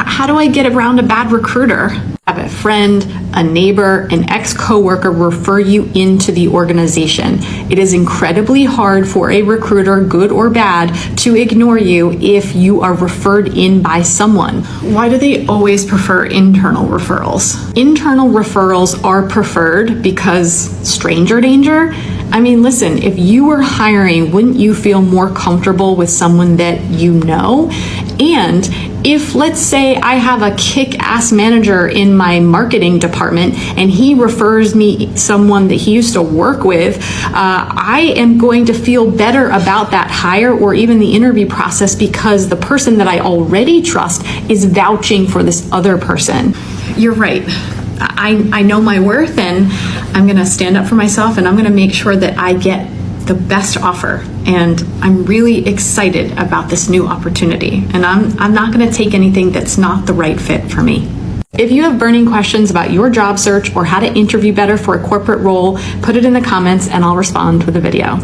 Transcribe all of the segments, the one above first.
How do I get around a bad recruiter? Have a friend, a neighbor, an ex-coworker refer you into the organization. It is incredibly hard for a recruiter, good or bad, to ignore you if you are referred in by someone. Why do they always prefer internal referrals? Internal referrals are preferred because stranger danger. I mean, listen, if you were hiring, wouldn't you feel more comfortable with someone that you know? And if, let's say, I have a kick-ass manager in my marketing department and he refers me someone that he used to work with, I am going to feel better about that hire or even the interview process because the person that I already trust is vouching for this other person. You're right. I know my worth, and I'm going to stand up for myself, and I'm going to make sure that I get the best offer. And I'm really excited about this new opportunity, and I'm not going to take anything that's not the right fit for me. If you have burning questions about your job search or how to interview better for a corporate role, put it in the comments and I'll respond with a video.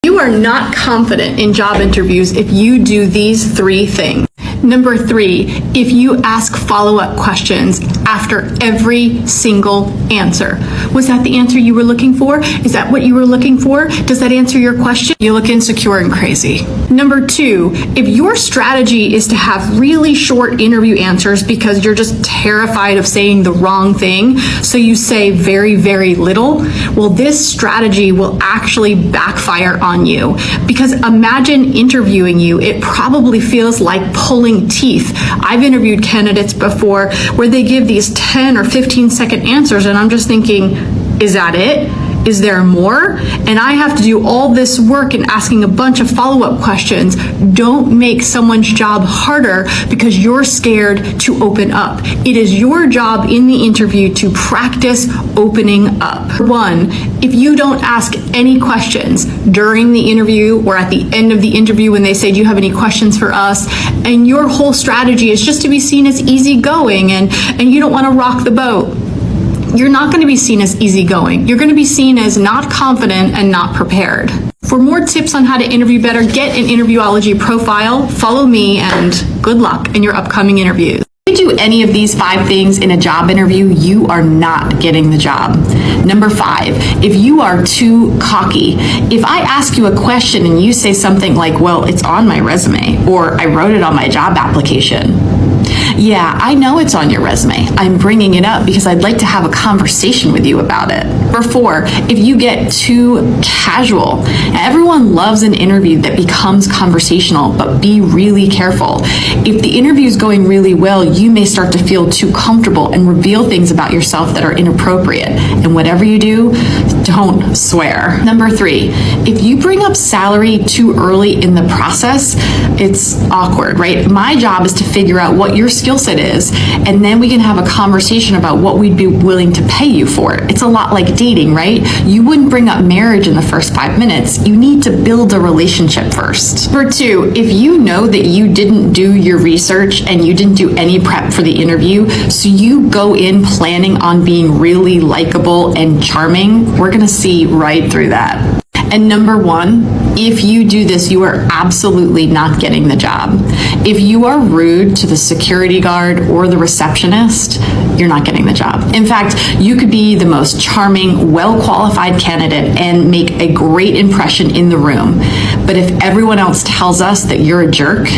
You are not confident in job interviews if you do these 3 things. Number 3, if you ask follow-up questions after every single answer. Was that the answer you were looking for? Is that what you were looking for? Does that answer your question? You look insecure and crazy. Number 2, if your strategy is to have really short interview answers because you're just terrified of saying the wrong thing, so you say very, very little, well, this strategy will actually backfire on you. Because imagine interviewing you, it probably feels like pulling teeth. I've interviewed candidates before where they give these 10 or 15-second answers and I'm just thinking, is that it? Is there more? And I have to do all this work and asking a bunch of follow-up questions. Don't make someone's job harder because you're scared to open up. It is your job in the interview to practice opening up. 1, if you don't ask any questions during the interview or at the end of the interview when they say, do you have any questions for us? And your whole strategy is just to be seen as easygoing and you don't want to rock the boat. You're not going to be seen as easygoing. You're going to be seen as not confident and not prepared. For more tips on how to interview better, get an Interviewology profile, follow me, and good luck in your upcoming interviews. If you do any of these 5 things in a job interview, you are not getting the job. Number 5, if you are too cocky, if I ask you a question and you say something like, well, it's on my resume, or I wrote it on my job application. Yeah, I know it's on your resume. I'm bringing it up because I'd like to have a conversation with you about it. Number 4, if you get too casual, everyone loves an interview that becomes conversational, but be really careful. If the interview is going really well, you may start to feel too comfortable and reveal things about yourself that are inappropriate. And whatever you do, don't swear. Number 3, if you bring up salary too early in the process, it's awkward, right? My job is to figure out what your skill set is, and then we can have a conversation about what we'd be willing to pay you for it. It's a lot like dating, right? You wouldn't bring up marriage in the first 5 minutes. You need to build a relationship first. Number 2, if you know that you didn't do your research and you didn't do any prep for the interview, so you go in planning on being really likable and charming, we're gonna see right through that. And number 1, if you do this, you are absolutely not getting the job. If you are rude to the security guard or the receptionist, you're not getting the job. In fact, you could be the most charming, well-qualified candidate and make a great impression in the room. But if everyone else tells us that you're a jerk,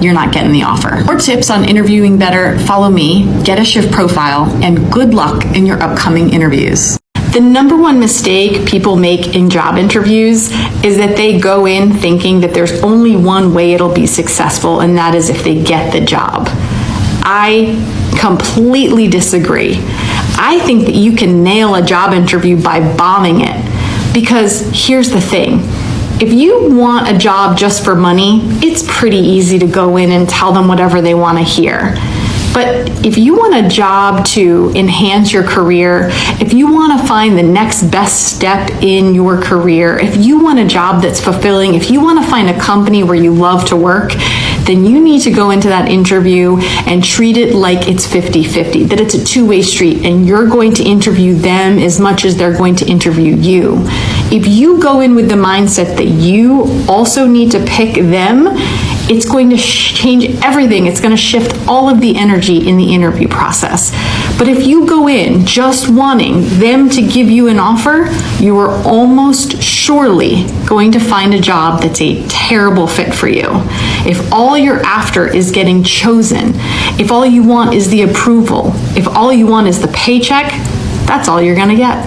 you're not getting the offer. More tips on interviewing better, follow me, get a Shift profile, and good luck in your upcoming interviews. The number 1 mistake people make in job interviews is that they go in thinking that there's only one way it'll be successful, and that is if they get the job. I completely disagree. I think that you can nail a job interview by bombing it, because here's the thing. If you want a job just for money, it's pretty easy to go in and tell them whatever they want to hear. But if you want a job to enhance your career, if you want to find the next best step in your career, if you want a job that's fulfilling, if you want to find a company where you love to work, then you need to go into that interview and treat it like it's 50-50, that it's a two-way street and you're going to interview them as much as they're going to interview you. If you go in with the mindset that you also need to pick them, it's going to change everything. It's going to shift all of the energy in the interview process. But if you go in just wanting them to give you an offer, you are almost surely going to find a job that's a terrible fit for you. If all you're after is getting chosen, if all you want is the approval, if all you want is the paycheck, that's all you're going to get.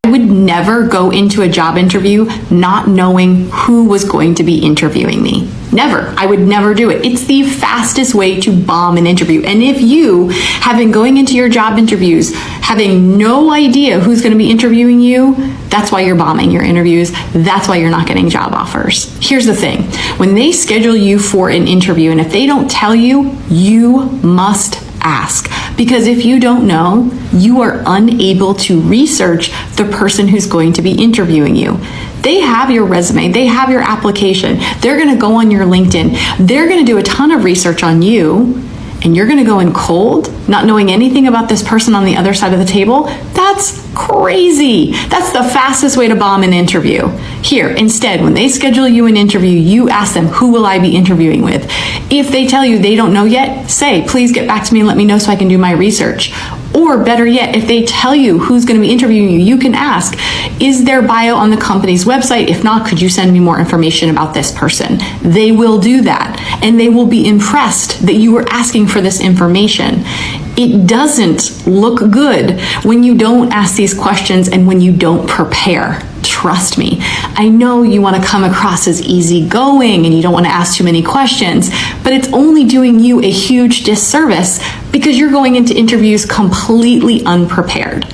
I would never go into a job interview not knowing who was going to be interviewing me. Never. I would never do it. It's the fastest way to bomb an interview. And if you have been going into your job interviews having no idea who's going to be interviewing you, that's why you're bombing your interviews. That's why you're not getting job offers. Here's the thing. When they schedule you for an interview, and if they don't tell you, you must ask. Because if you don't know, you are unable to research the person who's going to be interviewing you. They have your resume, they have your application, they're gonna go on your LinkedIn, they're gonna do a ton of research on you, and you're gonna go in cold, not knowing anything about this person on the other side of the table. That's crazy. That's the fastest way to bomb an interview. Here, instead, when they schedule you an interview, you ask them, who will I be interviewing with? If they tell you they don't know yet, say, please get back to me and let me know so I can do my research. Or better yet, if they tell you who's going to be interviewing you, you can ask, is their bio on the company's website? If not, could you send me more information about this person? They will do that, and they will be impressed that you were asking for this information. It doesn't look good when you don't ask these questions and when you don't prepare. Trust me. I know you want to come across as easygoing and you don't want to ask too many questions, but it's only doing you a huge disservice because you're going into interviews completely unprepared.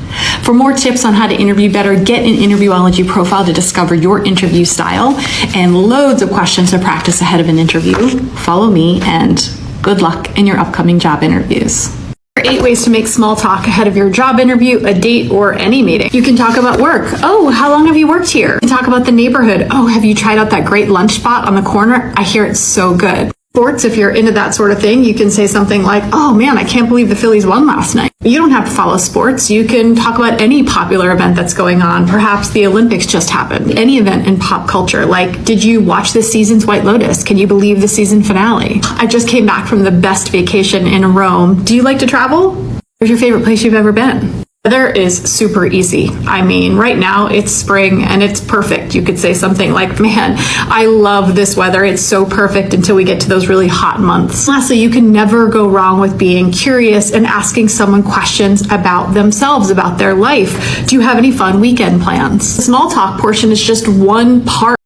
For more tips on how to interview better, get an Interviewology profile to discover your interview style and loads of questions to practice ahead of an interview. Follow me and good luck in your upcoming job interviews. 8 ways to make small talk ahead of your job interview, a date, or any meeting. You can talk about work. Oh, how long have you worked here? You can talk about the neighborhood. Oh, have you tried out that great lunch spot on the corner? I hear it's so good. Sports, if you're into that sort of thing, you can say something like, oh man, I can't believe the Phillies won last night. You don't have to follow sports. You can talk about any popular event that's going on. Perhaps the Olympics just happened. Any event in pop culture, like, did you watch this season's White Lotus? Can you believe the season finale? I just came back from the best vacation in Rome. Do you like to travel? Where's your favorite place you've ever been? Weather is super easy. I mean, right now it's spring and it's perfect. You could say something like, man, I love this weather. It's so perfect until we get to those really hot months. Lastly, you can never go wrong with being curious and asking someone questions about themselves, about their life. Do you have any fun weekend plans? The small talk portion is just one part